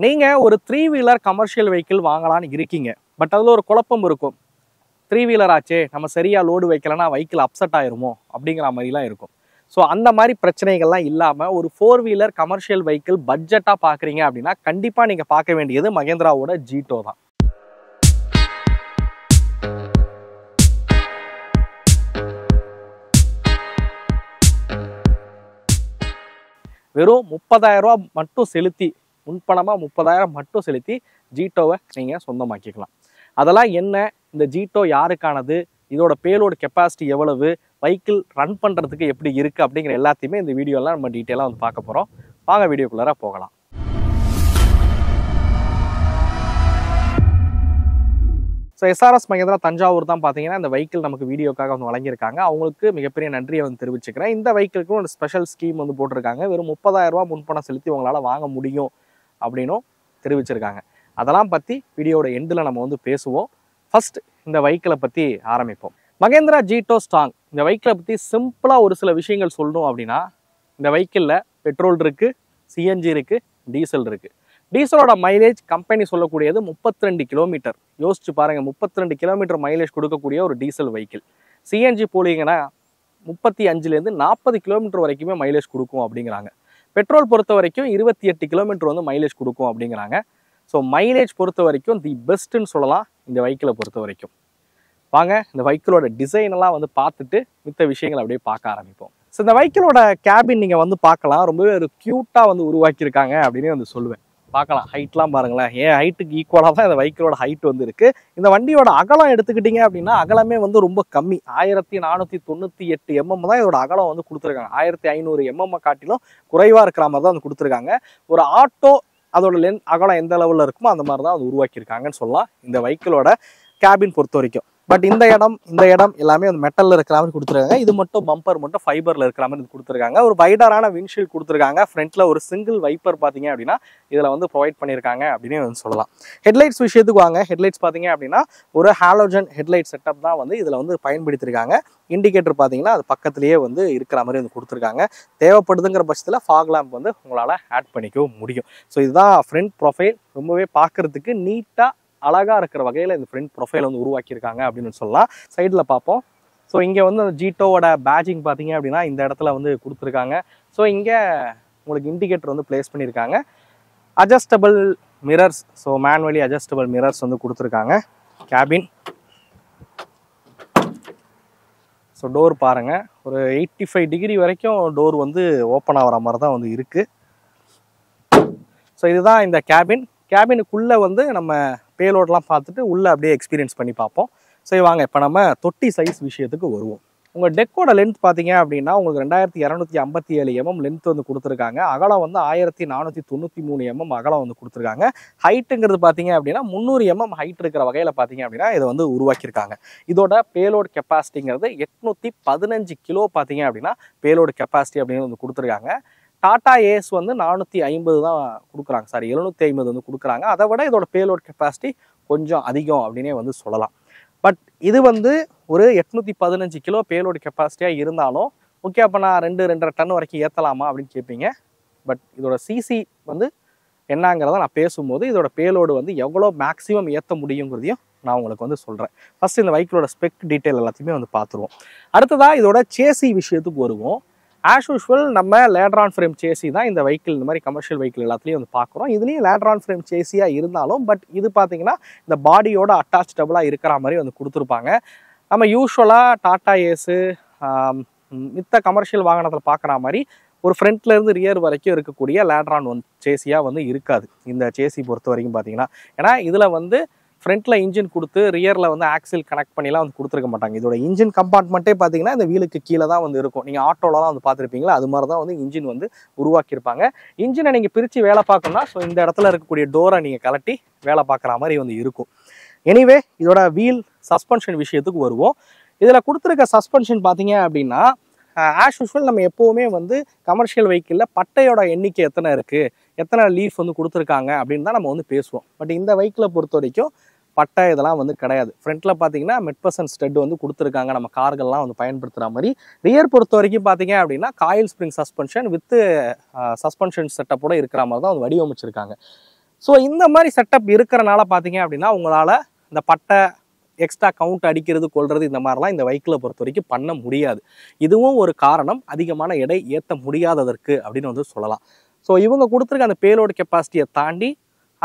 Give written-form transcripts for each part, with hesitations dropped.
நீங்க ஒரு 3 wheeler commercial vehicle வாங்கலாம்னு இருக்கீங்க. பட் அதுல ஒரு குழப்பம் இருக்கும். 3 வீலர் ஆச்சே, நம்ம சரியா லோடு வைக்கலனா வெஹிக்கிள் அப்செட் ஆயிருமோ அப்படிங்கிற மாதிரிலாம் இருக்கும். ஸோ அந்த மாதிரி பிரச்சனைகள்லாம் இல்லாம ஒரு 4 வீலர் கமர்ஷியல் வெஹிக்கிள் பட்ஜெட்டா பாக்குறீங்க அப்படின்னா கண்டிப்பா நீங்க பார்க்க வேண்டியது மகேந்திராவோட ஜீட்டோ தான். வெறும் 30,000 ரூபாய் மட்டும் செலுத்தி, முன்பணமா 30,000 மட்டும் செலுத்தி ஜீட்டோவை நீங்க சொந்தமாக்கிக்கலாம். அதெல்லாம் என்ன, இந்த ஜீட்டோ யாருக்கானது, இதோட பேலோடு கெப்பாசிட்டி எவ்வளவு, வெஹிக்கிள் ரன் பண்றதுக்கு எப்படி இருக்கு அப்படிங்கிற எல்லாத்தையுமே இந்த வீடியோலாம் நம்ம டீட்டெயிலாக வந்து பார்க்க போறோம். வாங்க வீடியோக்குள்ளார போகலாம். ஸோ எஸ்ஆர்எஸ் மகேந்திரா தஞ்சாவூர் தான் பார்த்தீங்கன்னா இந்த வெஹிக்கிள் நமக்கு வீடியோக்காக வந்து வழங்கியிருக்காங்க. அவங்களுக்கு மிகப்பெரிய நன்றியை வந்து தெரிவிச்சுக்கிறேன். இந்த வெஹிக்கிளுக்கும் ஒரு ஸ்பெஷல் ஸ்கீம் வந்து போட்டிருக்காங்க. வெறும் 30,000 ரூபாய் முன்பணம் செலுத்தி உங்களால் வாங்க முடியும் அப்படின்னும் தெரிவிச்சிருக்காங்க. அதெல்லாம் பற்றி வீடியோட எண்டில் நம்ம வந்து பேசுவோம். ஃபர்ஸ்ட் இந்த வெஹிக்கிளை பற்றி ஆரம்பிப்போம். மகேந்திரா ஜீட்டோ ஸ்டாங் இந்த வெஹிக்கிளை பற்றி சிம்பிளாக ஒரு சில விஷயங்கள் சொல்லணும் அப்படின்னா, இந்த வெஹிக்கிளில் பெட்ரோல் இருக்குது, சிஎன்ஜி இருக்குது, டீசல் இருக்குது. டீசலோட மைலேஜ் கம்பெனி சொல்லக்கூடியது 32 கிலோமீட்டர். யோசிச்சு பாருங்க, 32 கிலோமீட்டர் மைலேஜ் கொடுக்கக்கூடிய ஒரு டீசல் வெஹிக்கிள். சிஎன்ஜி போலீங்கன்னா 35லேருந்து 40 கிலோமீட்டர் வரைக்குமே மைலேஜ் கொடுக்கும் அப்படிங்கிறாங்க. பெட்ரோல் பொறுத்த வரைக்கும் 28 கிலோமீட்டர் வந்து மைலேஜ் கொடுக்கும் அப்படிங்கிறாங்க. ஸோ மைலேஜ் பொறுத்த வரைக்கும் தி பெஸ்ட்டுன்னு சொல்லலாம் இந்த வெஹிக்கிளை பொறுத்த வரைக்கும். வாங்க இந்த வெஹிக்கிளோட டிசைன் எல்லாம் வந்து பார்த்துட்டு மித்த விஷயங்கள் அப்படியே பார்க்க ஆரம்பிப்போம். ஸோ இந்த வெஹிக்கிளோட கேபின் நீங்கள் வந்து பார்க்கலாம், ரொம்பவே ஒரு க்யூட்டாக வந்து உருவாக்கியிருக்காங்க அப்படின்னு வந்து சொல்லுவேன். பார்க்கலாம், ஹைட்லாம் பாருங்களேன், ஏன் ஹைட்டுக்கு ஈக்குவலாக தான் இந்த வெஹிக்கிளோட ஹைட் வந்து இருக்குது. இந்த வண்டியோட அகலம் எடுத்துக்கிட்டிங்க அப்படின்னா அகலமே வந்து ரொம்ப கம்மி. 1498 mm தான் இதோட அகலம் வந்து கொடுத்துருக்காங்க. 1500 mm காட்டிலும் குறைவாக இருக்கிற மாதிரி தான் வந்து கொடுத்துருக்காங்க. ஒரு ஆட்டோ அதோட அகலம் எந்த லெவலில் இருக்குமோ அந்த மாதிரி தான் அது உருவாக்கியிருக்காங்கன்னு சொல்லலாம் இந்த வெஹிக்கிளோட கேபின் பொறுத்த வரைக்கும். பட் இந்த இடம் எல்லாமே வந்து மெட்டலில் இருக்கிற மாதிரி கொடுத்துருக்காங்க. இது மட்டும் பம்பர் மட்டும் ஃபைபரில் இருக்கிற மாதிரி கொடுத்துருக்காங்க. ஒரு வைடரான விண்ட்ஷீல்ட் கொடுத்துருக்காங்க. ஃப்ரண்ட்டில் ஒரு சிங்கிள் வைப்பர் பார்த்தீங்க அப்படின்னா இதில் வந்து ப்ரொவைட் பண்ணியிருக்காங்க அப்படின்னு வந்து சொல்லலாம். ஹெட்லைட்ஸ் விஷயத்துக்கு வாங்க. ஹெட்லைட்ஸ் பார்த்தீங்க அப்படின்னா ஒரு ஹாலோஜன் ஹெட்லைட் செட்டப் தான் வந்து இதில் வந்து பயன்படுத்தியிருக்காங்க. இண்டிகேட்டர் பார்த்தீங்கன்னா அது பக்கத்துலேயே வந்து இருக்கிற மாதிரி வந்து கொடுத்துருக்காங்க. தேவைப்படுதுங்கிற பட்சத்தில் ஃபாக் லேம்ப் வந்து உங்களால் ஆட் பண்ணிக்கவும் முடியும். ஸோ இதுதான் ஃப்ரண்ட் ப்ரொஃபைல். ரொம்பவே பார்க்குறதுக்கு நீட்டாக அழகாக இருக்கிற வகையில் இந்த ஃப்ரண்ட் ப்ரொஃபைல் வந்து உருவாக்கியிருக்காங்க அப்படின்னு சொல்லலாம். சைடில் பார்ப்போம். ஸோ இங்கே வந்து அந்த ஜீட்டோவோட பேஜிங் பார்த்தீங்க அப்படின்னா இந்த இடத்துல வந்து கொடுத்துருக்காங்க. ஸோ இங்கே உங்களுக்கு இண்டிகேட்டர் வந்து பிளேஸ் பண்ணியிருக்காங்க. Adjustable mirrors, so manually adjustable mirrors வந்து கொடுத்துருக்காங்க. கேபின், ஸோ டோர் பாருங்கள், ஒரு 85 டிகிரி வரைக்கும் டோர் வந்து ஓப்பன் ஆகிற மாதிரி தான் வந்து இருக்குது. ஸோ இதுதான் இந்த கேபின். கேபினுக்குள்ளே வந்து நம்ம பேலோடெலாம் பார்த்துட்டு உள்ளே அப்படியே எக்ஸ்பீரியன்ஸ் பண்ணி பார்ப்போம். சரி வாங்க இப்போ நம்ம தொட்டி சைஸ் விஷயத்துக்கு வருவோம். உங்கள் டெக்கோட லென்த் பார்த்தீங்க அப்படின்னா உங்களுக்கு 2257 mm லென்த் வந்து கொடுத்துருக்காங்க. அகலம் வந்து 1493 mm அகலம் வந்து கொடுத்துருக்காங்க. ஹைட்டுங்கிறது பார்த்தீங்க அப்படின்னா 300 mm ஹைட் இருக்கிற வகையில் பார்த்தீங்க அப்படின்னா இதை வந்து உருவாக்கியிருக்காங்க. இதோட பேலோட் கெப்பாசிட்டிங்கிறது 815 கிலோ பார்த்தீங்க அப்படின்னா பேலோடு கெப்பாசிட்டி அப்படின்னு வந்து கொடுத்துருக்காங்க. டாடா ஏஸ் வந்து 450 தான் கொடுக்குறாங்க, 750 வந்து கொடுக்குறாங்க. அதை விட இதோட பேலோட் கெப்பாசிட்டி கொஞ்சம் அதிகம் அப்படின்னே வந்து சொல்லலாம். பட் இது வந்து ஒரு 815 கிலோ பேலோடு கெப்பாசிட்டியாக இருந்தாலும் ஓகே, அப்போ நான் 2-2.5 டன் வரைக்கும் ஏற்றலாமா அப்படின்னு கேட்பீங்க. பட் இதோட சிசி வந்து என்னங்கிறத நான் பேசும்போது இதோட பேலோடு வந்து எவ்வளோ மேக்ஸிமம் ஏற்ற முடியுங்கிறதையும் நான் உங்களுக்கு வந்து சொல்கிறேன். ஃபஸ்ட்டு இந்த வெஹிக்கிளோட ஸ்பெக் டீட்டெயில் எல்லாத்தையுமே வந்து பார்த்துருவோம். அடுத்ததாக இதோட சேசி விஷயத்துக்கு வருவோம். ஆஸ் யூஷுவல் நம்ம லேட்ரான் ஃப்ரேம் சேசி தான் இந்த வெஹிக்கிள், இந்த மாதிரி கமர்ஷியல் வெஹிக்கிள் எல்லாத்துலேயும் வந்து பார்க்குறோம். இதுலேயும் லேட்ரான் ஃப்ரேம் சேசியாக இருந்தாலும் பட் இது பார்த்தீங்கன்னா இந்த பாடியோட அட்டாச்சபிளாக இருக்கிற மாதிரி வந்து கொடுத்துருப்பாங்க. நம்ம யூஸ்வலாக டாடா ஏஸு மித்த கமர்ஷியல் வாகனத்தில் பார்க்குற மாதிரி ஒரு ஃப்ரண்ட்லேருந்து ரியர் வரைக்கும் இருக்கக்கூடிய லேட்ரான் சேசியாக வந்து இருக்காது இந்த சேசி பொறுத்த வரைக்கும் பார்த்தீங்கன்னா. ஏன்னா இதில் வந்து ஃப்ரண்ட்டில் இன்ஜின் கொடுத்து ரியரில் வந்து ஆக்சில் கனெக்ட் பண்ணிலாம் வந்து கொடுத்துருக்க மாட்டாங்க. இதோட இன்ஜின் கம்பார்ட்மெண்ட்டே பார்த்தீங்கன்னா இந்த வீலுக்கு கீழே தான் வந்து இருக்கும். நீங்கள் ஆட்டோலலாம் வந்து பார்த்துருப்பீங்களா, அது மாதிரி தான் வந்து இன்ஜின் வந்து உருவாக்கியிருப்பாங்க. இன்ஜினை நீங்கள் பிரித்து வேலை பார்க்கணும்னா ஸோ இந்த இடத்துல இருக்கக்கூடிய டோரை நீங்கள் கலட்டி வேலை பார்க்குற மாதிரி வந்து இருக்கும். எனிவே இதோட வீல் சஸ்பென்ஷன் விஷயத்துக்கு வருவோம். இதில் கொடுத்துருக்க சஸ்பென்ஷன் பார்த்தீங்க அப்படின்னா ஆஸ் யூஷுவல் நம்ம எப்போவுமே வந்து கமர்ஷியல் வெஹிக்கிளில் பட்டையோட எண்ணிக்கை எத்தனை இருக்குது, எத்தனை லீஃப் வந்து கொடுத்துருக்காங்க அப்படின்னு தான் நம்ம வந்து பேசுவோம். பட் இந்த வெஹிக்கிளை பொறுத்த வரைக்கும் பட்டை இதெல்லாம் வந்து கிடையாது. ஃப்ரண்ட்டில் பார்த்தீங்கன்னா மெட்பர்சன் ஸ்டெட் வந்து கொடுத்துருக்காங்க நம்ம கார்கள்லாம் வந்து பயன்படுத்துகிற மாதிரி. ரியர் பொறுத்த வரைக்கும் பார்த்தீங்க அப்படின்னா coil spring suspension with suspension செட்டப்போட இருக்கிற மாதிரி தான் வந்து வடிவமைச்சிருக்காங்க. ஸோ இந்த மாதிரி செட்டப் இருக்கிறனால பார்த்தீங்க அப்படின்னா உங்களால் இந்த பட்டை எக்ஸ்ட்ரா கவுண்ட் அடிக்கிறது கொள்வது இந்த மாதிரிலாம் இந்த வெஹிக்கிளை பொறுத்த வரைக்கும் பண்ண முடியாது. இதுவும் ஒரு காரணம் அதிகமான எடை ஏற்ற முடியாததற்கு அப்படின்னு வந்து சொல்லலாம். ஸோ இவங்க கொடுத்துருக்க அந்த பேலோடு கெப்பாசிட்டியை தாண்டி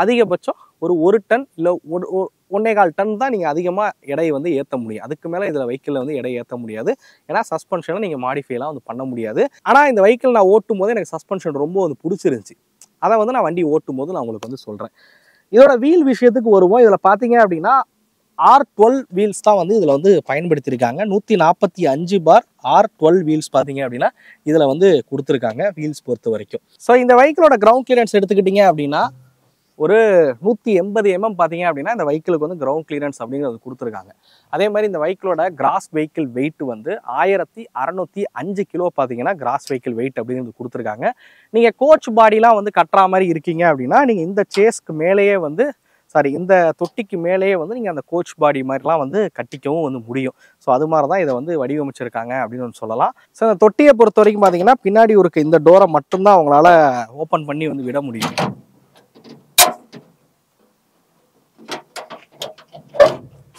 அதிகபட்சம் ஒரு டன் இல்லை 1.25 டன் தான் நீங்கள் அதிகமாக எடை வந்து ஏற்ற முடியும். அதுக்கு மேலே இதில் வெஹிக்கிளில் வந்து எடை ஏற்ற முடியாது. ஏன்னா சஸ்பென்ஷனை நீங்கள் மாடிஃபைலாம் வந்து பண்ண முடியாது. ஆனால் இந்த வெஹிக்கிள் நான் ஓட்டும் போது எனக்கு சஸ்பென்ஷன் ரொம்ப வந்து பிடிச்சிருந்துச்சி. அதை வந்து நான் வண்டி ஓட்டும் போது நான் உங்களுக்கு வந்து சொல்கிறேன். இதோட வீல் விஷயத்துக்கு வருவோம். இதில் பார்த்தீங்க அப்படின்னா R12 வீல்ஸ் தான் வந்து இதில் வந்து பயன்படுத்தியிருக்காங்க. 145 பார் R12 வீல்ஸ் பார்த்தீங்க அப்படின்னா இதில் வந்து கொடுத்துருக்காங்க வீல்ஸ் பொறுத்த வரைக்கும். ஸோ இந்த வெஹிக்கிளோட கிரவுண்ட் கிளியரன்ஸ் எடுத்துக்கிட்டிங்க அப்படின்னா ஒரு 180 mm பார்த்தீங்க அப்படின்னா இந்த வெஹிக்கிளுக்கு வந்து கிரவுண்ட் கிளியரன்ஸ் அப்படிங்கிறது கொடுத்துருக்காங்க. அதே மாதிரி இந்த வெஹிக்கிளோட கிராஸ் வெஹிக்கிள் வெயிட் வந்து 1605 கிலோ பார்த்தீங்கன்னா கிராஸ் வெஹிக்கிள் வெயிட் அப்படிங்கிறது கொடுத்துருக்காங்க. நீங்கள் கோச் பாடிலாம் வந்து கட்டுற மாதிரி இருக்கீங்க அப்படின்னா நீங்கள் இந்த சேஸ்க்கு மேலேயே வந்து இந்த தொட்டிக்கு மேலேயே வந்து நீங்கள் அந்த கோச் பாடி மாதிரிலாம் வந்து கட்டிக்கவும் வந்து முடியும். ஸோ அது மாதிரி தான் இதை வந்து வடிவமைச்சிருக்காங்க அப்படின்னு வந்து சொல்லலாம். ஸோ இந்த தொட்டியை பொறுத்த வரைக்கும் பார்த்தீங்கன்னா பின்னாடி இருக்க இந்த டோரை மட்டும்தான் அவங்களால ஓப்பன் பண்ணி வந்து விட முடியும்.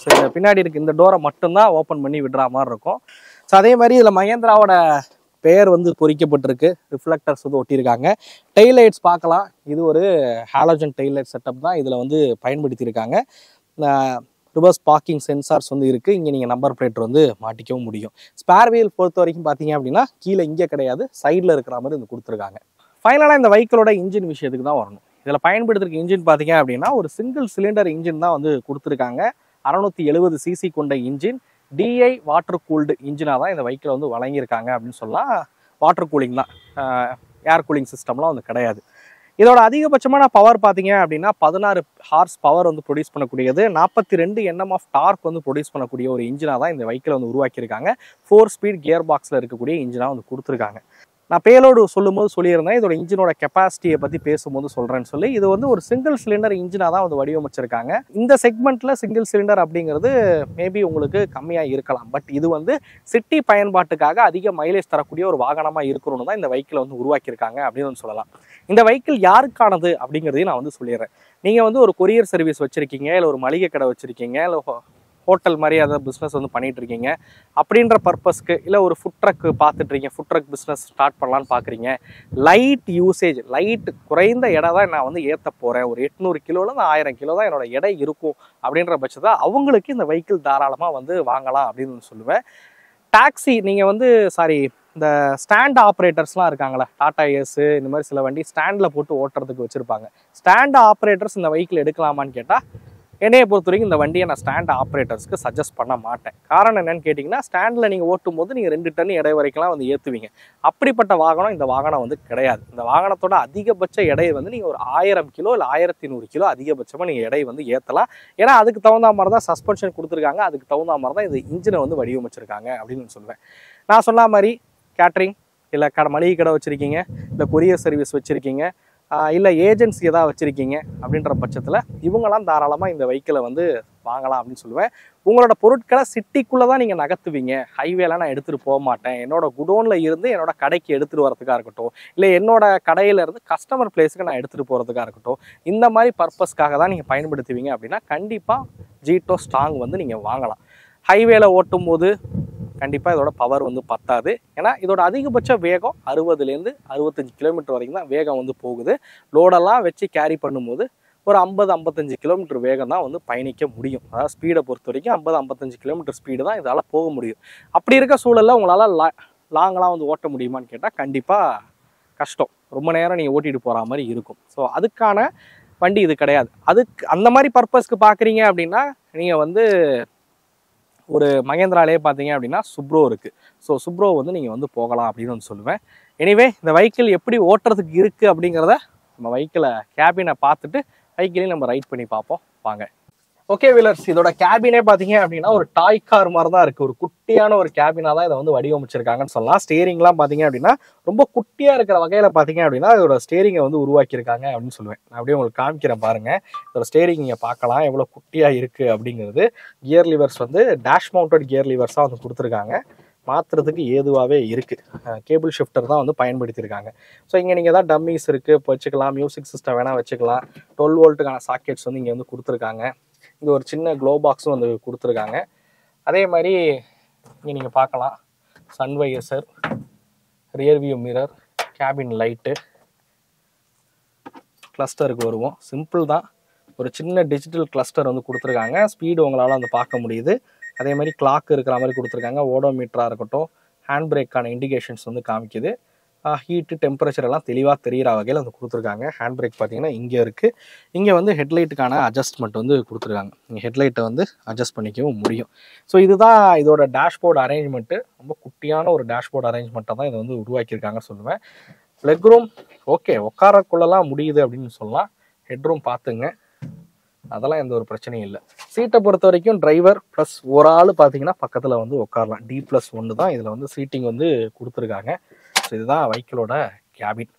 ஸோ இந்த பின்னாடி இருக்க இந்த டோரை மட்டும்தான் ஓப்பன் பண்ணி விடுற மாதிரி இருக்கும். ஸோ அதே மாதிரி இதில் மகேந்திராவோட பெயர் வந்து பொறிக்கப்பட்டிருக்கு. ரிஃப்ளெக்டர்ஸ் வந்து ஒட்டியிருக்காங்க. டெயில் லைட்ஸ் பார்க்கலாம். இது ஒரு ஹாலோஜன் டெயில் லைட் செட்டப் தான் இதில் வந்து பயன்படுத்தியிருக்காங்க. ரிவர்ஸ் பார்க்கிங் சென்சார்ஸ் வந்து இருக்குது. இங்கே நீங்கள் நம்பர் பிளேட் வந்து மாட்டிக்கவும் முடியும். ஸ்பேர் வீல் பொறுத்த வரைக்கும் பார்த்தீங்க அப்படின்னா கீழே இங்கே கிடையாது, சைடில் இருக்கிற மாதிரி வந்து கொடுத்துருக்காங்க. ஃபைனலாக இந்த வெஹிக்கிளோட இன்ஜின் விஷயத்துக்கு தான் வரணும். இதில் பயன்படுத்திருக்க இன்ஜின் பார்த்தீங்க அப்படின்னா ஒரு சிங்கிள் சிலிண்டர் இன்ஜின் தான் வந்து கொடுத்துருக்காங்க. 670 cc கொண்ட இன்ஜின் DI வாட்டர் கூல்டு இன்ஜினாக தான் இந்த வெஹிக்கிளை வந்து வழங்கியிருக்காங்க அப்படின்னு சொல்லலாம். வாட்டர் கூலிங் தான், ஏர் கூலிங் சிஸ்டம்லாம் வந்து கிடையாது. இதோட அதிகபட்சமான பவர் பார்த்தீங்க அப்படின்னா 16 ஹார்ஸ் பவர் வந்து ப்ரொடியூஸ் பண்ணக்கூடியது. 42 Nm ஆஃப் டார்க் வந்து ப்ரொடியூஸ் பண்ணக்கூடிய ஒரு இன்ஜினாக தான் இந்த வெஹிக்கிளை வந்து உருவாக்கியிருக்காங்க. 4 ஸ்பீட் கியர் பாக்ஸில் இருக்கக்கூடிய இன்ஜினாக வந்து கொடுத்துருக்காங்க. நான் பேலோடு சொல்லும்போது சொல்லியிருந்தேன் இதோட இன்ஜினோட கெப்பாசிட்டியை பற்றி பேசும்போது சொல்கிறேன்னு சொல்லி. இது வந்து ஒரு சிங்கிள் சிலிண்டர் இன்ஜினாக தான் வந்து வடிவமைச்சிருக்காங்க. இந்த செக்மெண்ட்டில் சிங்கிள் சிலிண்டர் அப்படிங்கிறது மேபி உங்களுக்கு கம்மியாக இருக்கலாம். பட் இது வந்து சிட்டி பயன்பாட்டுக்காக அதிக மைலேஜ் தரக்கூடிய ஒரு வாகனமாக இருக்கணும்னு தான் இந்த வெஹிக்கிளை வந்து உருவாக்கியிருக்காங்க அப்படின்னு சொல்லலாம். இந்த வெஹிக்கிள் யாருக்கானது அப்படிங்கிறதையும் நான் வந்து சொல்லிடுறேன். நீங்கள் வந்து ஒரு கொரியர் சர்வீஸ் வச்சுருக்கீங்க, இல்லை ஒரு மளிகை கடை வச்சுருக்கீங்க, இல்லை ஹோட்டல் மாதிரி அதை பிஸ்னஸ் வந்து பண்ணிட்டு இருக்கீங்க அப்படின்ற பர்பஸ்க்கு, இல்லை ஒரு ஃபுட் ட்ரக் பார்த்துட்ருக்கீங்க, ஃபுட் ட்ரக் பிஸ்னஸ் ஸ்டார்ட் பண்ணலான்னு பார்க்குறீங்க, லைட் யூசேஜ், லைட் குறைந்த எடை தான் நான் வந்து ஏற்ற போகிறேன், ஒரு 800 கிலோலேருந்து 1000 கிலோ தான் என்னோட எடை இருக்கும் அப்படின்ற பட்சத்தில் அவங்களுக்கு இந்த வெஹிக்கிள் தாராளமாக வந்து வாங்கலாம் அப்படின்னு சொல்லுவேன். டாக்ஸி நீங்கள் வந்து இந்த ஸ்டாண்ட் ஆப்ரேட்டர்ஸ்லாம் இருக்காங்களே, டாடா ஏஸு இந்த மாதிரி சில வண்டி ஸ்டாண்டில் போட்டு ஓட்டுறதுக்கு வச்சுருப்பாங்க. ஸ்டாண்ட் ஆப்ரேட்டர்ஸ் இந்த வெஹிக்கிள் எடுக்கலாமான்னு கேட்டால் என்னையை பொறுத்த வரைக்கும் இந்த வண்டியை நான் ஸ்டாண்ட் ஆப்ரேட்டர்ஸ்க்கு சஜஸ்ட் பண்ண மாட்டேன். காரணம் என்னன்னு கேட்டிங்கன்னா ஸ்டாண்டில் நீங்கள் ஓட்டும் போது நீங்கள் 2 டன் எடை வரைக்கும்லாம் வந்து ஏற்றுவீங்க. அப்படிப்பட்ட வாகனம் இந்த வாகனம் வந்து கிடையாது. இந்த வாகனத்தோட அதிகபட்ச எடை வந்து நீங்கள் ஒரு 1000 கிலோ இல்லை 1100 கிலோ அதிகபட்சமாக நீங்கள் எடை வந்து ஏற்றலாம். ஏன்னா அதுக்கு தகுந்த மாதிரி தான் சஸ்பென்ஷன் கொடுத்துருக்காங்க, அதுக்கு தகுந்த மாதிரி தான் இந்த இன்ஜினை வந்து வடிவமைச்சிருக்காங்க அப்படின்னு சொல்லுவேன். நான் சொன்ன மாதிரி கேட்ரிங், இல்லை மளிகை கடை வச்சுருக்கீங்க, இல்லை கொரியர் சர்வீஸ் வச்சுருக்கீங்க, இல்லை ஏஜென்சி எதாவது வச்சுருக்கீங்க அப்படின்ற பட்சத்தில் இவங்களாம் தாராளமாக இந்த வெஹிக்கிளை வந்து வாங்கலாம் அப்படின்னு சொல்லுவேன். உங்களோட பொருட்களை சிட்டிக்குள்ளே தான் நீங்கள் நகர்த்துவீங்க. ஹைவேலாம் நான் எடுத்துகிட்டு போக மாட்டேன். என்னோட குடோனில் இருந்து என்னோட கடைக்கு எடுத்துகிட்டு வரதுக்காக இருக்கட்டும், இல்லை என்னோட கடையிலேருந்து கஸ்டமர் பிளேஸுக்கு நான் எடுத்துகிட்டு போகிறதுக்காக இருக்கட்டும், இந்த மாதிரி பர்பஸ்க்காக தான் நீங்கள் பயன்படுத்துவீங்க அப்படின்னா கண்டிப்பாக ஜீட்டோ ஸ்ட்ராங் வந்து நீங்கள் வாங்கலாம். ஹைவேல ஓட்டும் போது கண்டிப்பாக இதோட பவர் வந்து பத்தாது. ஏன்னா இதோட அதிகபட்ச வேகம் 60லேருந்து 65 கிலோமீட்டர் வரைக்கும் தான் வேகம் வந்து போகுது. லோடெல்லாம் வச்சு கேரி பண்ணும்போது ஒரு 50-55 கிலோமீட்டர் வேகம் தான் வந்து பயணிக்க முடியும். அதாவது ஸ்பீடை பொறுத்த வரைக்கும் 50-55 கிலோமீட்டர் ஸ்பீடு தான் இதால் போக முடியும். அப்படி இருக்க சூழலில் உங்களால் லாங்கெலாம் வந்து ஓட்ட முடியுமான்னு கேட்டால் கண்டிப்பாக கஷ்டம். ரொம்ப நேரம் நீங்கள் ஓட்டிகிட்டு போகிற மாதிரி இருக்கும். ஸோ அதுக்கான வண்டி இது கிடையாது. அதுக்கு அந்த மாதிரி பர்பஸ்க்கு பார்க்குறீங்க அப்படின்னா நீங்கள் வந்து ஒரு மகேந்திராலே பார்த்தீங்க அப்படின்னா சுப்ரோ இருக்குது. ஸோ சுப்ரோ வந்து நீங்கள் வந்து போகலாம் அப்படின்னு வந்து சொல்லுவேன். எனிவே இந்த வெஹிக்கிள் எப்படி ஓட்டுறதுக்கு இருக்குது அப்படிங்கிறத நம்ம வெஹிக்கிளை கேபினை பார்த்துட்டு வெஹிக்கிளையும் நம்ம ரைட் பண்ணி பார்ப்போம் வாங்க. ஓகே வீலர்ஸ், இதோட கேபினே பார்த்தீங்க அப்படின்னா ஒரு டாய் கார் மாதிரி தான் இருக்குது. ஒரு குட்டியான ஒரு கேபினாக தான் இதை வந்து வடிவமைச்சிருக்காங்கன்னு சொல்லலாம். ஸ்டேரிங்லாம் பார்த்தீங்க அப்படின்னா ரொம்ப குட்டியாக இருக்கிற வகையில் பார்த்தீங்க அப்படின்னா இதோட ஸ்டேரிங்கை வந்து உருவாக்கியிருக்காங்க அப்படின்னு சொல்லுவேன். நான் அப்படியே உங்களுக்கு காமிக்கிறேன் பாருங்கள். இதோட ஸ்டேரிங் நீங்கள் பார்க்கலாம் எவ்வளோ குட்டியாக இருக்குது அப்படிங்கிறது. கியர் லிவர்ஸ் வந்து டேஷ் மவுண்டட் கியர் லிவர்ஸாக வந்து கொடுத்துருக்காங்க. மாற்றுறதுக்கு ஏதுவாகவே இருக்குது. கேபிள் ஷிஃப்டர் தான் வந்து பயன்படுத்தியிருக்காங்க. ஸோ இங்கே நீங்கள் ஏதாவது டம்மிஸ் இருக்குது இப்போ வச்சுக்கலாம், மியூசிக் சிஸ்டம் வேணால் வச்சுக்கலாம். 12 வோல்ட்டுக்கான சாக்கெட்ஸ் வந்து இங்கே வந்து கொடுத்துருக்காங்க. இங்கே ஒரு சின்ன க்ளோ பாக்ஸும் வந்து கொடுத்துருக்காங்க. அதே மாதிரி இங்கே நீங்கள் பார்க்கலாம் sun visor, rear view mirror, cabin light. கிளஸ்டருக்கு வருவோம். சிம்பிள் தான், ஒரு சின்ன டிஜிட்டல் கிளஸ்டர் வந்து கொடுத்துருக்காங்க. ஸ்பீடு உங்களால் வந்து பார்க்க முடியுது. அதே மாதிரி கிளாக் இருக்கிற மாதிரி கொடுத்துருக்காங்க. ஓடோமீட்டராக இருக்கட்டும், ஹேண்ட் பிரேக்கான இண்டிகேஷன்ஸ் வந்து காமிக்குது. ஹீட்டு டெம்பரேச்சர் எல்லாம் தெளிவாக தெரிகிற வகையில் வந்து கொடுத்துருக்காங்க. ஹேண்ட் பிரேக் பார்த்தீங்கன்னா இங்கே இருக்குது. இங்கே வந்து ஹெட்லைட்டுக்கான அட்ஜஸ்ட்மெண்ட் வந்து கொடுத்துருக்காங்க. நீங்கள் ஹெட்லைட்டை வந்து அட்ஜஸ்ட் பண்ணிக்கவும் முடியும். ஸோ இதுதான் இதோட டேஷ்போர்டு அரேஞ்ச்மெண்ட்டு. ரொம்ப குட்டியான ஒரு டேஷ்போர்டு அரேஞ்ச்மெண்ட்டை தான் இதை வந்து உருவாக்கியிருக்காங்க சொல்லுவேன். லெக் ரூம் ஓகே, உட்காரக்குள்ளெல்லாம் முடியுது அப்படின்னு சொல்லலாம். ஹெட்ரூம் பார்த்துங்க, அதெல்லாம் எந்த ஒரு பிரச்சனையும் இல்லை. சீட்டை பொறுத்த வரைக்கும் டிரைவர் ப்ளஸ் ஒரு ஆள் பார்த்தீங்கன்னா பக்கத்தில் வந்து உட்காரலாம். D+1 தான் இதில் வந்து சீட்டிங் வந்து கொடுத்துருக்காங்க. ஸோ இதுதான் வெஹிக்கிளோட கேபின்.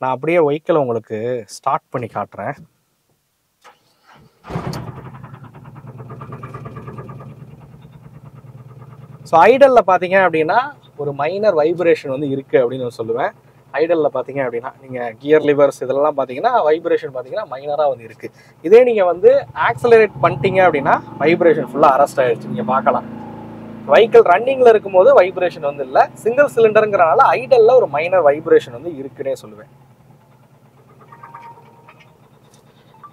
நான் அப்படியே வெஹிக்கிளை உங்களுக்கு ஸ்டார்ட் பண்ணி காட்டுறேன். ஸோ ஐடலில் பார்த்தீங்க அப்படின்னா ஒரு மைனர் வைப்ரேஷன் வந்து இருக்குது அப்படின்னு நான் சொல்லுவேன். ஐடலில் பார்த்தீங்க அப்படின்னா நீங்கள் கியர் லிவர்ஸ் இதெல்லாம் பார்த்தீங்கன்னா வைப்ரேஷன் பார்த்தீங்கன்னா மைனராக வந்து இருக்குது. இதே நீங்கள் வந்து ஆக்சலரேட் பண்ணிட்டீங்க அப்படின்னா வைப்ரேஷன் ஃபுல்லாக அரெஸ்ட் ஆகிடுச்சு. நீங்கள் பார்க்கலாம், வெஹிக்கிள் ரன்னிங்கில் இருக்கும்போது வைப்ரேஷன் வந்து இல்லை. சிங்கிள் சிலிண்டருங்கிறனால ஐடலில் ஒரு மைனர் வைப்ரேஷன் வந்து இருக்குன்னே சொல்லுவேன்.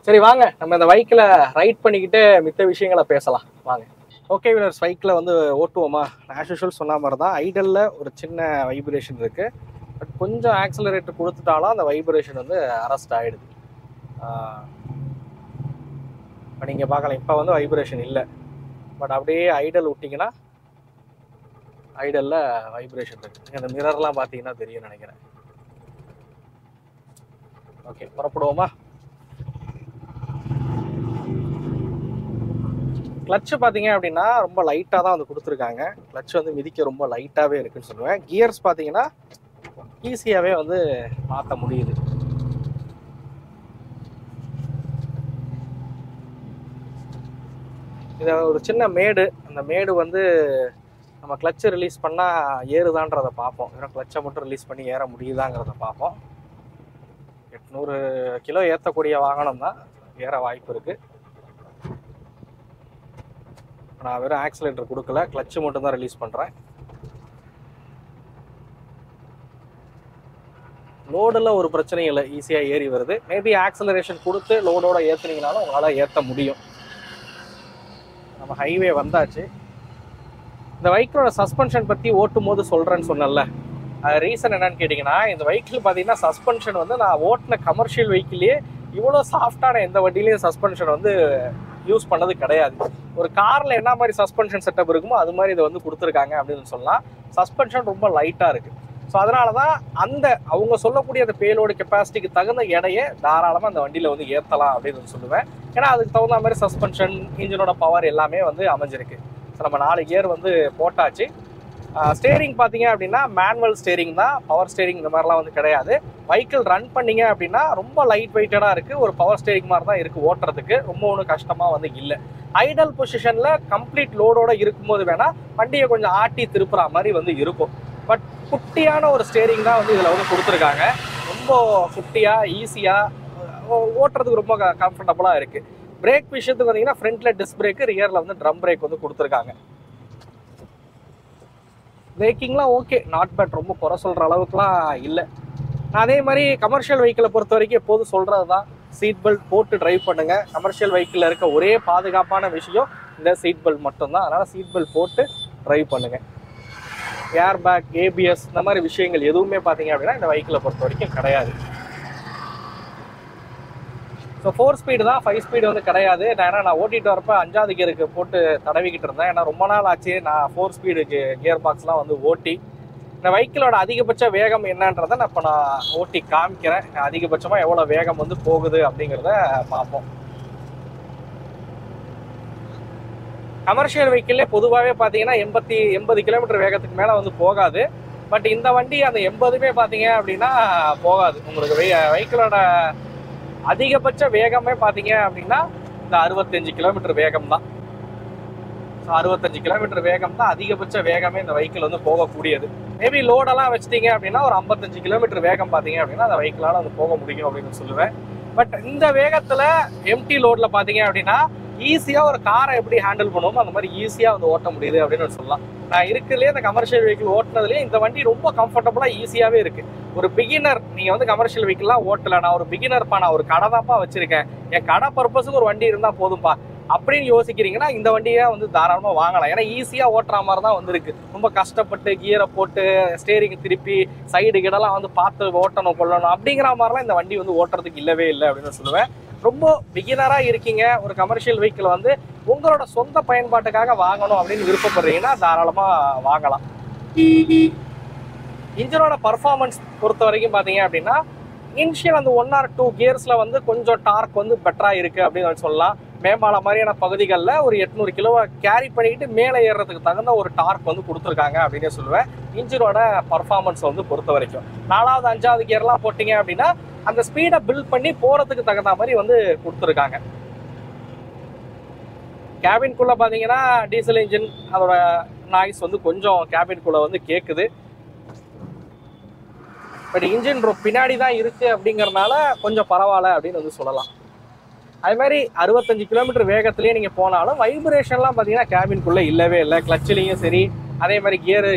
சரி வாங்க, நம்ம இந்த வெஹிக்கிளை ரைட் பண்ணிக்கிட்டு மித்த விஷயங்களை பேசலாம் வாங்க. ஓகே வீலர்ஸ், வெஹிக்கிளை வந்து ஓட்டுவோமா? ஆஸ் யூஷுவல் சொன்ன மாதிரி தான் ஐடலில் ஒரு சின்ன வைப்ரேஷன் இருக்குது. பட் கொஞ்சம் ஆக்சலரேட்டர் கொடுத்துட்டாலும் அந்த வைப்ரேஷன் வந்து அரெஸ்ட் ஆகிடுது. இப்போ நீங்கள் பார்க்கலாம், இப்போ வந்து வைப்ரேஷன் இல்லை. பட் அப்படியே ஐடல் விட்டிங்கன்னா ஐடலில் வைப்ரேஷன் இருக்குது. அந்த மிரர்லாம் பார்த்தீங்கன்னா தெரியும் நினைக்கிறேன். ஓகே, புறப்படுவோமா? கிளச்சு பார்த்தீங்க அப்படின்னா ரொம்ப லைட்டாக தான் வந்து கொடுத்துருக்காங்க. கிளச் வந்து மிதிக்க ரொம்ப லைட்டாகவே இருக்குன்னு சொல்லுவேன். கியர்ஸ் பார்த்தீங்கன்னா ஈஸியாகவே வந்து மாற்ற முடியுது. இதை ஒரு சின்ன மேடு, அந்த மேடு வந்து நம்ம கிளச்சை ரிலீஸ் பண்ணால் ஏறுதான்றதை பார்ப்போம். வெறும் கிளச்சை மட்டும் ரிலீஸ் பண்ணி ஏற முடியுதாங்கிறத பார்ப்போம். 800 கிலோ ஏற்றக்கூடிய வாகனம் தான், ஏற வாய்ப்பு இருக்குது. நான் வெறும் ஆக்சிலேட்டர் கொடுக்கல, கிளச்சு மட்டும் தான் ரிலீஸ் பண்ணுறேன். லோடில் ஒரு பிரச்சனையும் இல்லை, ஈஸியாக ஏறி வருது. மேபி ஆக்சலரேஷன் கொடுத்து லோடோட ஏற்றுனீங்கனாலும் உங்களால் ஏற்ற முடியும். நம்ம ஹைவே வந்தாச்சு. இந்த வெஹிக்கிளோட சஸ்பென்ஷன் பற்றி ஓட்டும் போது சொல்கிறேன்னு சொன்னல, அது ரீசன் என்னன்னு கேட்டிங்கன்னா, இந்த வெஹிக்கிள் பார்த்தீங்கன்னா சஸ்பென்ஷன் வந்து நான் ஓட்டின கமர்ஷியல் வெஹிக்கிள்லேயே இவ்வளோ சாஃப்டான எந்த வண்டியிலையும் சஸ்பென்ஷன் வந்து யூஸ் பண்ணது கிடையாது. ஒரு காரில் என்ன மாதிரி சஸ்பென்ஷன் செட்டப் இருக்குமோ அது மாதிரி இதை வந்து கொடுத்துருக்காங்க அப்படின்னு சொல்லலாம். சஸ்பென்ஷன் ரொம்ப லைட்டாக இருக்குது. ஸோ அதனால தான் அந்த அவங்க சொல்லக்கூடிய அந்த பேலோட கெப்பாசிட்டிக்கு தகுந்த எடையை தாராளமாக அந்த வண்டியில் வந்து ஏற்றலாம் அப்படின்னு சொல்லுவேன். ஏன்னா அதுக்கு தகுந்த மாதிரி சஸ்பென்ஷன், இன்ஜினோட பவர் எல்லாமே வந்து அமைஞ்சிருக்கு. ஸோ நம்ம 4 கியர் வந்து போட்டாச்சு. ஸ்டேரிங் பார்த்தீங்க அப்படின்னா மேனுவல் ஸ்டேரிங் தான், பவர் ஸ்டேரிங் இந்த மாதிரிலாம் வந்து கிடையாது. வெஹிக்கிள் ரன் பண்ணிங்க அப்படின்னா ரொம்ப லைட் வெயிட்டடாக இருக்குது. ஒரு பவர் ஸ்டேரிங் மாதிரி தான் இருக்குது ஓட்டுறதுக்கு. ரொம்ப ஒன்றும் கஷ்டமாக வந்து இல்லை. ஐடல் பொசிஷனில் கம்ப்ளீட் லோடோடு இருக்கும்போது வேணால் வண்டியை கொஞ்சம் ஆட்டி திருப்புற மாதிரி வந்து இருக்கும். பட் குட்டியான ஒரு ஸ்டேரிங் தான் வந்து இதில் வந்து கொடுத்துருக்காங்க. ரொம்ப குட்டியாக ஈஸியாக ஓட்டுறதுக்கு ரொம்ப கம்ஃபர்டபுளாக இருக்குது. பிரேக் விஷயத்துக்கு பார்த்தீங்கன்னா ஃப்ரண்ட்டில் டிஸ்க் பிரேக்கு, ரியரில் வந்து ட்ரம் பிரேக் வந்து கொடுத்துருக்காங்க. பிரேக்கிங்லாம் ஓகே, நாட் பேட், ரொம்ப குறை சொல்கிற அளவுக்குலாம் இல்லை. நான் அதே மாதிரி கமர்ஷியல் வெஹிக்கிளை பொறுத்த வரைக்கும் எப்போதும் சொல்கிறது தான், சீட் பெல்ட் போட்டு ட்ரைவ் பண்ணுங்கள். கமர்ஷியல் வெஹிக்கிளில் இருக்க ஒரே பாதுகாப்பான விஷயம் இந்த சீட் பெல்ட் மட்டும்தான். அதனால் சீட் பெல்ட் போட்டு ட்ரைவ் பண்ணுங்கள். ஏர் பேக், ஏபிஎஸ் இந்த மாதிரி விஷயங்கள் எதுவுமே பார்த்தீங்க அப்படின்னா இந்த வெஹிக்கிளை பொறுத்த வரைக்கும் கிடையாது. ஸோ 4 ஸ்பீடு தான், 5 ஸ்பீடு வந்து கிடையாது. ஏன்னா நான் ஓட்டிகிட்டு வரப்போ 5வது கியருக்கு போட்டு தடவிக்கிட்டு இருந்தேன். ஏன்னா ரொம்ப நாள் ஆச்சு நான் 4 ஸ்பீடுக்கு கியர் பாக்ஸ்லாம் வந்து ஓட்டி. இந்த வெஹிக்கிளோட அதிகபட்ச வேகம் என்னன்றதை நான் இப்போ ஓட்டி காமிக்கிறேன். அதிகபட்சமாக எவ்வளோ வேகம் வந்து போகுது அப்படிங்கிறத பார்ப்போம். கமர்ஷியல் வெஹிக்கிள்லே பொதுவாகவே பார்த்தீங்கன்னா 80 கிலோமீட்டர் வேகத்துக்கு மேலே வந்து போகாது. பட் இந்த வண்டி அந்த 80மே பார்த்தீங்க அப்படின்னா போகாது. உங்களுக்கு வெஹிக்கிளோட அதிகபட்ச வேகமே பார்த்தீங்க அப்படின்னா இந்த 65 கிலோமீட்டர் வேகம் தான். ஸோ 65 கிலோமீட்டர் வேகம் தான் அதிகபட்ச வேகமே இந்த வெஹிக்கிள் வந்து போகக்கூடியது. மேபி லோடெல்லாம் வச்சிட்டீங்க அப்படின்னா ஒரு 55 கிலோமீட்டர் வேகம் பார்த்தீங்க அப்படின்னா அந்த வெஹிக்கிளால் வந்து போக முடியும் அப்படின்னு சொல்லுவேன். பட் இந்த வேகத்தில் எம்டி லோடில் பார்த்தீங்க அப்படின்னா ஈஸியாக ஒரு காரை எப்படி ஹேண்டில் பண்ணுவோமோ அந்த மாதிரி ஈஸியாக வந்து ஓட்ட முடியுது அப்படின்னு சொல்லலாம். நான் இருக்கிறதுலே இந்த கமர்ஷியல் வெஹிக்கிள் ஓட்டினதுலேயே இந்த வண்டி ரொம்ப கம்ஃபர்டபுளாக ஈஸியாகவே இருக்குது. ஒரு பிகினர், நீங்கள் வந்து கமர்ஷியல் வெஹிக்கிள்லாம் ஓட்டலை, நான் ஒரு பிகினர்ப்பா, நான் ஒரு கடை தான்ப்பா வச்சுருக்கேன், என் கடை பர்பஸுக்கு ஒரு வண்டி இருந்தால் போதும்பா அப்படின்னு யோசிக்கிறீங்கன்னா இந்த வண்டியை வந்து தாராளமாக வாங்கலாம். ஏன்னா ஈஸியாக ஓட்டுற மாதிரி தான் வந்துருக்கு. ரொம்ப கஷ்டப்பட்டு கியரை போட்டு ஸ்டேரிங் திருப்பி சைடு கிடலாம் வந்து பார்த்து ஓட்டணும் கொள்ளணும் அப்படிங்கிற மாதிரிலாம் இந்த வண்டி வந்து ஓட்டுறதுக்கு இல்லவே இல்லை அப்படின்னு சொல்லுவேன். ரொம்ப பிகினராக இருக்கீங்க, ஒரு கமர்ஷியல் வெஹிக்கிள் வந்து உங்களோட சொந்த பயன்பாட்டுக்காக வாங்கணும் அப்படின்னு விருப்பப்படுறீங்கன்னா தாராளமாக வாங்கலாம். இன்ஜினோட பர்ஃபார்மன்ஸ் பொறுத்த வரைக்கும் பார்த்தீங்க அப்படின்னா இனிஷியல் அந்த 1 or 2 கியர்ஸில் வந்து கொஞ்சம் டார்க் வந்து பெட்டராக இருக்குது அப்படின்னு சொல்லலாம். மேம்பால மாதிரியான பகுதிகளில் ஒரு 800 கிலோவை கேரி பண்ணிக்கிட்டு மேலே ஏறுறதுக்கு தகுந்த ஒரு டார்க் வந்து கொடுத்துருக்காங்க அப்படின்னு சொல்லுவேன். இன்ஜினோட பர்ஃபார்மன்ஸ் வந்து பொறுத்த வரைக்கும் 4வது 5வது கியர்லாம் போட்டிங்க அப்படின்னா அந்த ஸ்பீடை பில்ட் பண்ணி போகிறதுக்கு தகுந்த மாதிரி வந்து கொடுத்துருக்காங்க. கேபின்குள்ளே பார்த்தீங்கன்னா டீசல் இன்ஜின் அதோட நாய்ஸ் வந்து கொஞ்சம் கேபின்குள்ளே வந்து கேட்குது. பட் இன்ஜின் பின்னாடி தான் இருக்குது அப்படிங்கிறதுனால கொஞ்சம் பரவாயில்ல அப்படின்னு வந்து சொல்லலாம். அது மாதிரி 65 கிலோமீட்டர் வேகத்துலேயே நீங்கள் போனாலும் வைப்ரேஷன்லாம் பார்த்தீங்கன்னா கேபின்குள்ளே இல்லவே இல்லை. கிளச்சிலையும் சரி, அதே மாதிரி கியரு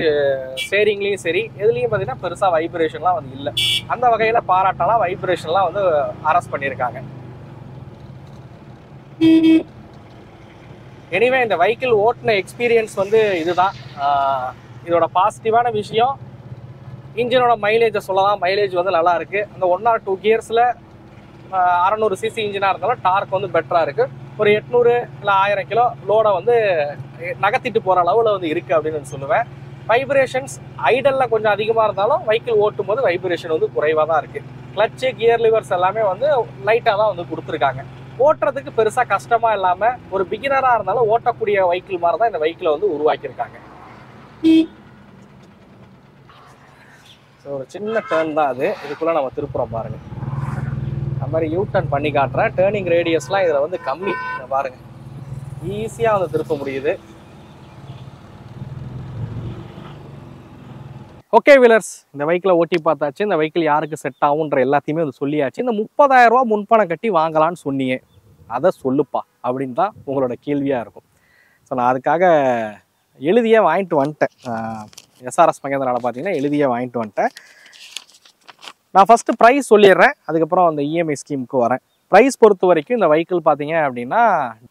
ஸ்டேரிங்லேயும் சரி, எதுலேயும் பார்த்தீங்கன்னா பெருசாக வைப்ரேஷன்லாம் வந்து இல்லை. அந்த வகையில் பாராட்டலாம், வைப்ரேஷன்லாம் வந்து அரெஸ்ட் பண்ணியிருக்காங்க. எனிவே இந்த வெஹிக்கிள் ஓட்டின எக்ஸ்பீரியன்ஸ் வந்து இதுதான். இதோட பாசிட்டிவான விஷயம் இன்ஜினோட மைலேஜை சொல்லலாம். மைலேஜ் வந்து நல்லா இருக்குது. அந்த 1 or 2 கியர்ஸில் 600 சிசி இன்ஜினாக இருந்தாலும் டார்க் வந்து பெட்டராக இருக்குது. ஒரு 800 இல்லை 1000 கிலோ லோடை வந்து நகர்த்திட்டு போகிற அளவில் வந்து இருக்குது அப்படின்னு சொல்லுவேன். வைப்ரேஷன்ஸ் ஐடலில் கொஞ்சம் அதிகமாக இருந்தாலும் வெஹிக்கிள் ஓட்டும் போது வைப்ரேஷன் வந்து குறைவாக தான் இருக்குது. கிளச்சு, கியர் லிவர்ஸ் எல்லாமே வந்து லைட்டாக தான் வந்து கொடுத்துருக்காங்க. ஓட்டுறதுக்கு பெருசாக கஷ்டமாக இல்லாமல் ஒரு பிகினராக இருந்தாலும் ஓட்டக்கூடிய வெஹிக்கிள் மாதிரி தான் இந்த வெஹிக்கிளை வந்து உருவாக்கியிருக்காங்க. ஸோ ஒரு சின்ன டேர்ன் தான் அது, இதுக்குள்ளே நம்ம திருப்புறோம் பாருங்கள். அது மாதிரி யூ டர்ன் பண்ணி காட்டுறேன். டேர்னிங் ரேடியஸ்லாம் இதில் வந்து கம்மி பாருங்கள், ஈஸியாக வந்து திருப்ப முடியுது. ஓகே வீலர்ஸ், இந்த வெஹிக்கிளை ஓட்டி பார்த்தாச்சு. இந்த வெஹிக்கிள் யாருக்கு செட் ஆகுன்ற எல்லாத்தையுமே வந்து சொல்லியாச்சு. இந்த 30,000 ரூபா முன்பணம் கட்டி வாங்கலான்னு சொன்னீங்க, அதை சொல்லுப்பா அப்படின்னு தான் உங்களோட கேள்வியாக இருக்கும். ஸோ நான் அதுக்காக எழுதியே வாங்கிட்டு வந்துட்டேன். எஸ்ஆர்எஸ் மகேந்திராவில் பார்த்தீங்கன்னா எழுதியே வாங்கிட்டு வந்துட்டேன். நான் ஃபஸ்ட்டு ப்ரைஸ் சொல்லிடுறேன், அதுக்கப்புறம் அந்த இஎம்ஐ ஸ்கீமுக்கு வரேன். ப்ரைஸ் பொறுத்த வரைக்கும் இந்த வெஹிக்கிள் பார்த்தீங்க அப்படின்னா,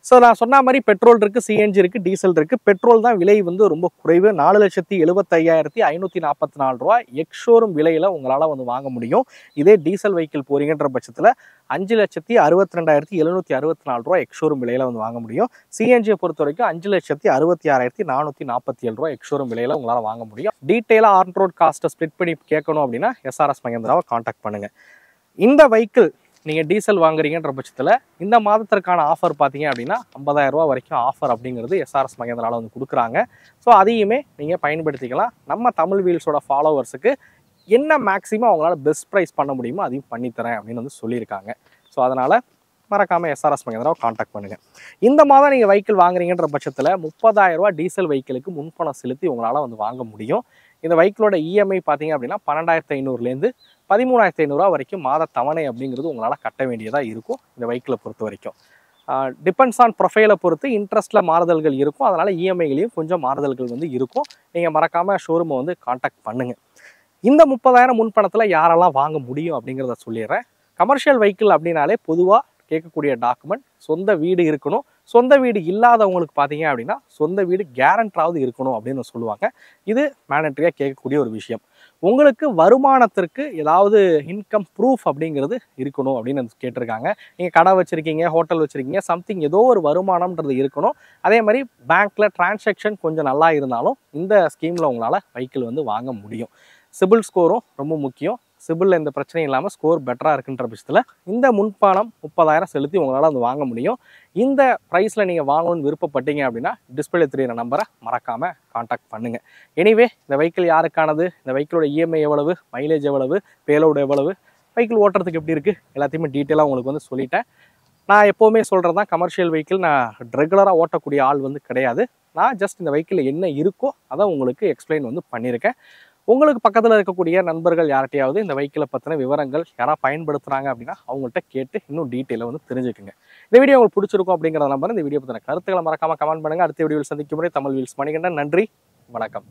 ஸோ நான் சொன்ன மாதிரி பெட்ரோல் இருக்குது, சிஎன்ஜி இருக்குது, டீசல் இருக்குது. பெட்ரோல் தான் விலை வந்து ரொம்ப குறைவு. 4,75,544 ரூபா எக்ஸ்ஷோரூம் விலையில் உங்களால் வந்து வாங்க முடியும். இதே டீசல் வெஹிக்கிள் போறீங்கன்ற பட்சத்தில் 5,62,764 ரூபா எக்ஸ்ஷோரூம் விலையில் வந்து வாங்க முடியும். சிஎன்ஜியை பொறுத்த வரைக்கும் 5,66,447 ரூபா எக்ஸ்ஷோரூம் விலையில் உங்களால் வாங்க முடியும். டீட்டெயிலாக ஆன் ரோட் காஸ்ட்டை ஸ்ப்ளிட் பண்ணி கேட்கணும் அப்படின்னா எஸ்ஆர்எஸ் மகேந்திராவை காண்டாக்ட் பண்ணுங்கள். இந்த வெஹிக்கிள் நீங்கள் டீசல் வாங்குறீங்கன்ற பட்சத்தில் இந்த மாதத்திற்கான ஆஃபர் பார்த்தீங்க அப்படின்னா 50,000 ரூபா வரைக்கும் ஆஃபர் அப்படிங்கிறது எஸ்ஆர்எஸ் மகேந்திராவில் வந்து கொடுக்குறாங்க. ஸோ அதையுமே நீங்கள் பயன்படுத்திக்கலாம். நம்ம தமிழ் வீல்ஸோட ஃபாலோவர்ஸுக்கு என்ன மேக்ஸிமம் அவங்களால பெஸ்ட் ப்ரைஸ் பண்ண முடியுமோ அதையும் பண்ணித்தரேன் அப்படின்னு வந்து சொல்லியிருக்காங்க. ஸோ அதனால் மறக்காமல் எஸ்ஆர்எஸ் மகேந்திராவை காண்டாக்ட் பண்ணுங்கள். இந்த மாதம் நீங்கள் வெஹிக்கிள் வாங்குறீங்கன்ற பட்சத்தில் 30,000 ரூபா டீசல் வெஹிக்கிளுக்கு முன்பணம் செலுத்தி உங்களால் வந்து வாங்க முடியும். இந்த வெஹிக்கிளோட இஎம்ஐ பார்த்தீங்க அப்படின்னா 12,500லேருந்து 13,500 வரைக்கும் மாத தவணை அப்படிங்கிறது உங்களால் கட்ட வேண்டியதாக இருக்கும். இந்த வெஹிக்கிளை பொறுத்த வரைக்கும் டிபெண்ட்ஸ் ஆன் ப்ரொஃபைலை பொறுத்து இன்ட்ரெஸ்ட்டில் மாறுதல்கள் இருக்கும். அதனால் இஎம்ஐலையும் கொஞ்சம் மாறுதல்கள் வந்து இருக்கும். நீங்கள் மறக்காமல் ஷோரூமை வந்து காண்டாக்ட் பண்ணுங்கள். இந்த 30,000 முன்பணத்தில் யாரெல்லாம் வாங்க முடியும் அப்படிங்கிறத சொல்லிடுறேன். கமர்ஷியல் வெஹிக்கிள் அப்படின்னாலே பொதுவாக கேட்கக்கூடிய டாக்குமெண்ட் சொந்த வீடு இருக்கணும். சொந்த வீடு இல்லாதவங்களுக்கு பார்த்தீங்க அப்படின்னா சொந்த வீடு கேரண்டராவது இருக்கணும் அப்படின்னு சொல்லுவாங்க. இது மேண்டட்ரியாக கேட்கக்கூடிய ஒரு விஷயம். உங்களுக்கு வருமானத்திற்கு ஏதாவது இன்கம் ப்ரூஃப் அப்படிங்கிறது இருக்கணும் அப்படின்னு கேட்டிருக்காங்க. நீங்கள் கடை வச்சுருக்கீங்க, ஹோட்டல் வச்சுருக்கீங்க, சம்திங் ஏதோ ஒரு வருமானம்ன்றது இருக்கணும். அதே மாதிரி பேங்க்கில் டிரான்சாக்ஷன் கொஞ்சம் நல்லா இருந்தாலும் இந்த ஸ்கீமில் உங்களால் வெஹிக்கிள் வந்து வாங்க முடியும். சிபில் ஸ்கோரும் ரொம்ப முக்கியம். சிபிலில் எந்த பிரச்சனையும் இல்லாமல் ஸ்கோர் பெட்டராக இருக்குன்ற பட்சத்தில் இந்த முன்பணம் 30,000 செலுத்தி உங்களால் வந்து வாங்க முடியும். இந்த ப்ரைஸில் நீங்கள் வாங்கணும்னு விருப்பப்பட்டீங்க அப்படின்னா டிஸ்பிளே தெரியிற நம்பரை மறக்காமல் காண்டாக்ட் பண்ணுங்கள். எனிவே இந்த வெஹிக்கிள் யாருக்கானது, இந்த வெஹிக்கிளோட இஎம்ஐ எவ்வளவு, மைலேஜ் எவ்வளவு, பேலோடு எவ்வளவு, வெஹிக்கிள் ஓட்டுறதுக்கு எப்படி இருக்குது எல்லாத்தையுமே டீட்டெயிலாக உங்களுக்கு வந்து சொல்லிட்டேன். நான் எப்போவுமே சொல்கிறது தான், கமர்ஷியல் வெஹிக்கிள் நான் ரெகுலராக ஓட்டக்கூடிய ஆள் வந்து கிடையாது. நான் ஜஸ்ட் இந்த வெஹிக்கிளில் என்ன இருக்கோ அதை உங்களுக்கு எக்ஸ்பிளைன் வந்து பண்ணியிருக்கேன். உங்களுக்கு பக்கத்தில் இருக்கக்கூடிய நண்பர்கள் யார்கிட்டையாவது இந்த வெஹிக்கிளை பற்றின விவரங்கள் யாராவது பயன்படுத்துகிறாங்க அப்படின்னா அவங்கள்ட்ட கேட்டு இன்னும் டீட்டெயிலாக வந்து தெரிஞ்சுக்குங்க. இந்த வீடியோ உங்களுக்கு பிடிச்சிருக்கும் அப்படிங்கிறத நம்பர். இந்த வீடியோ பற்றின கருத்துக்களை மறக்காமல் கமெண்ட் பண்ணுங்கள். அடுத்த வீடியோவில் சந்திக்கும் முறை தமிழ் வீல்ஸ் மணிகண்டன். நன்றி, வணக்கம்.